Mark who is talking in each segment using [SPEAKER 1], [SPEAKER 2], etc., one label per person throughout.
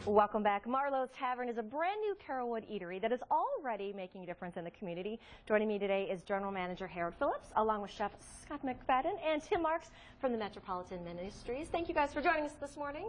[SPEAKER 1] Welcome back. Marlow's Tavern is a brand new Carrollwood eatery that is already making a difference in the community. Joining me today is General Manager Harold Phillips, along with Chef Scott McFadden and Tim Marks from the Metropolitan Ministries. Thank you guys for joining us this morning.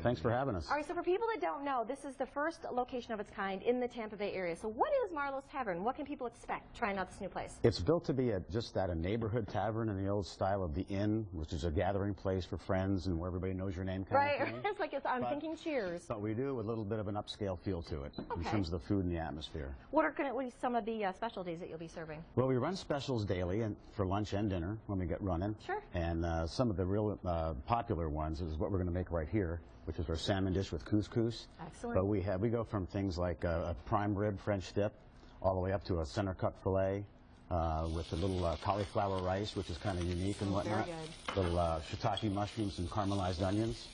[SPEAKER 2] Thanks for having us.
[SPEAKER 1] All right, so for people that don't know, this is the first location of its kind in the Tampa Bay area. So what is Marlow's Tavern? What can people expect trying out this new place?
[SPEAKER 2] It's built to be just a neighborhood tavern in the old style of the inn, which is a gathering place for friends and where everybody knows your name kind of thing.
[SPEAKER 1] It's like I'm thinking Cheers.
[SPEAKER 2] But we do a little bit of an upscale feel to it in terms of the food and the atmosphere.
[SPEAKER 1] What are some of the specialties that you'll be serving?
[SPEAKER 2] Well, we run specials daily and for lunch and dinner when we get running.
[SPEAKER 1] Sure.
[SPEAKER 2] And some of the real popular ones is what we're going to make right here, which is our salmon dish with couscous.
[SPEAKER 1] Excellent.
[SPEAKER 2] But we go from things like a prime rib French dip all the way up to a center cut filet with a little cauliflower rice, which is kind of unique and whatnot.
[SPEAKER 1] Very good.
[SPEAKER 2] Little shiitake mushrooms and caramelized onions.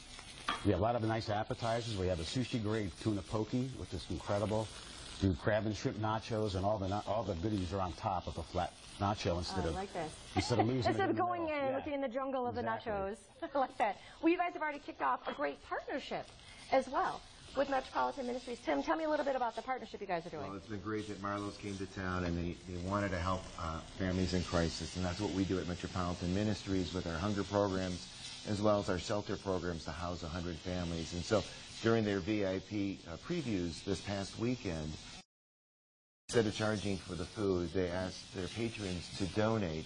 [SPEAKER 2] We have a lot of nice appetizers. We have a sushi-grade tuna poke, which is incredible. Do crab and shrimp nachos, and all the goodies are on top of a flat nacho instead of losing
[SPEAKER 1] instead of going in and looking in the jungle of the nachos. I like that. Well, you guys have already kicked off a great partnership as well with Metropolitan Ministries. Tim, tell me a little bit about the partnership you guys are doing.
[SPEAKER 3] Well, it's been great that Marlow's came to town and they wanted to help families in crisis, and that's what we do at Metropolitan Ministries with our hunger programs as well as our shelter programs to house 100 families. And so during their VIP previews this past weekend, instead of charging for the food, they asked their patrons to donate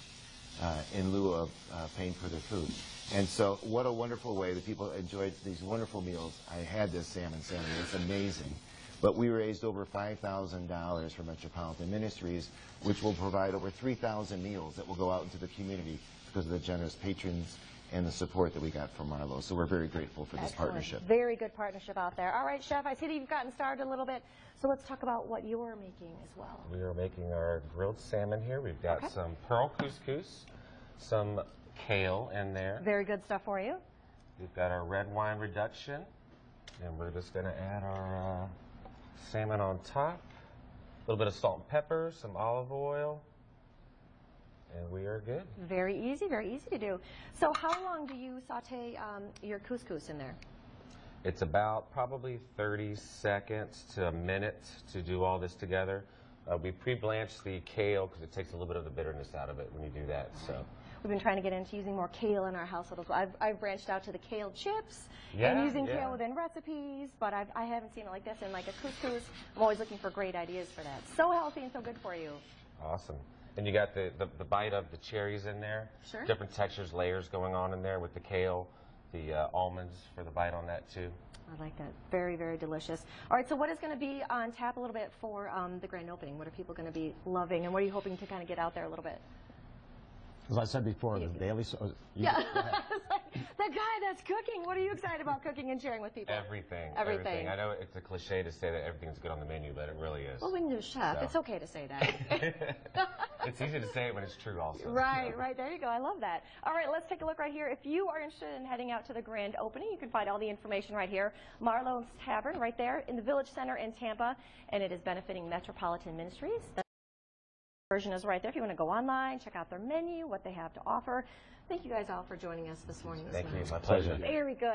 [SPEAKER 3] in lieu of paying for their food. And so what a wonderful way. The people enjoyed these wonderful meals. I had this salmon sandwich. It's amazing. But we raised over $5,000 for Metropolitan Ministries, which will provide over 3,000 meals that will go out into the community because of the generous patrons and the support that we got from Marlow. So we're very grateful for this partnership.
[SPEAKER 1] Very good partnership out there. All right, Chef, I see that you've gotten started a little bit, so let's talk about what you're making as well.
[SPEAKER 4] We are making our grilled salmon here. We've got some pearl couscous, some kale in there.
[SPEAKER 1] Very good stuff for you.
[SPEAKER 4] We've got our red wine reduction, and we're just going to add our salmon on top. A little bit of salt and pepper, some olive oil. And we are good.
[SPEAKER 1] Very easy to do. So how long do you saute your couscous in there?
[SPEAKER 4] It's about probably 30 seconds to a minute to do all this together. We pre-blanch the kale because it takes a little bit of the bitterness out of it when you do that. So
[SPEAKER 1] we've been trying to get into using more kale in our household as well. I've branched out to the kale chips and using kale within recipes, but I haven't seen it like this in like a couscous. I'm always looking for great ideas for that. So healthy and so good for you.
[SPEAKER 4] Awesome. And you got the bite of the cherries in there.
[SPEAKER 1] Sure.
[SPEAKER 4] Different textures, layers going on in there with the kale, the almonds for the bite on that too.
[SPEAKER 1] I like that. Very, very delicious. All right, so what is going to be on tap a little bit for the grand opening? What are people going to be loving, and what are you hoping to kind of get out there a little bit?
[SPEAKER 2] As I said before, the daily...
[SPEAKER 1] The guy that's cooking, what are you excited about cooking and sharing with people?
[SPEAKER 4] Everything. I know it's a cliche to say that everything's good on the menu, but it really is.
[SPEAKER 1] Well, when you're a chef, it's okay to say that.
[SPEAKER 4] It's easy to say it when it's true also.
[SPEAKER 1] Right. There you go. I love that. All right, let's take a look right here. If you are interested in heading out to the grand opening, you can find all the information right here. Marlow's Tavern right there in the Village Center in Tampa, and it is benefiting Metropolitan Ministries. The version is right there if you want to go online, check out their menu, what they have to offer. Thank you guys all for joining us this morning.
[SPEAKER 4] Thank you. My pleasure.
[SPEAKER 1] Very good.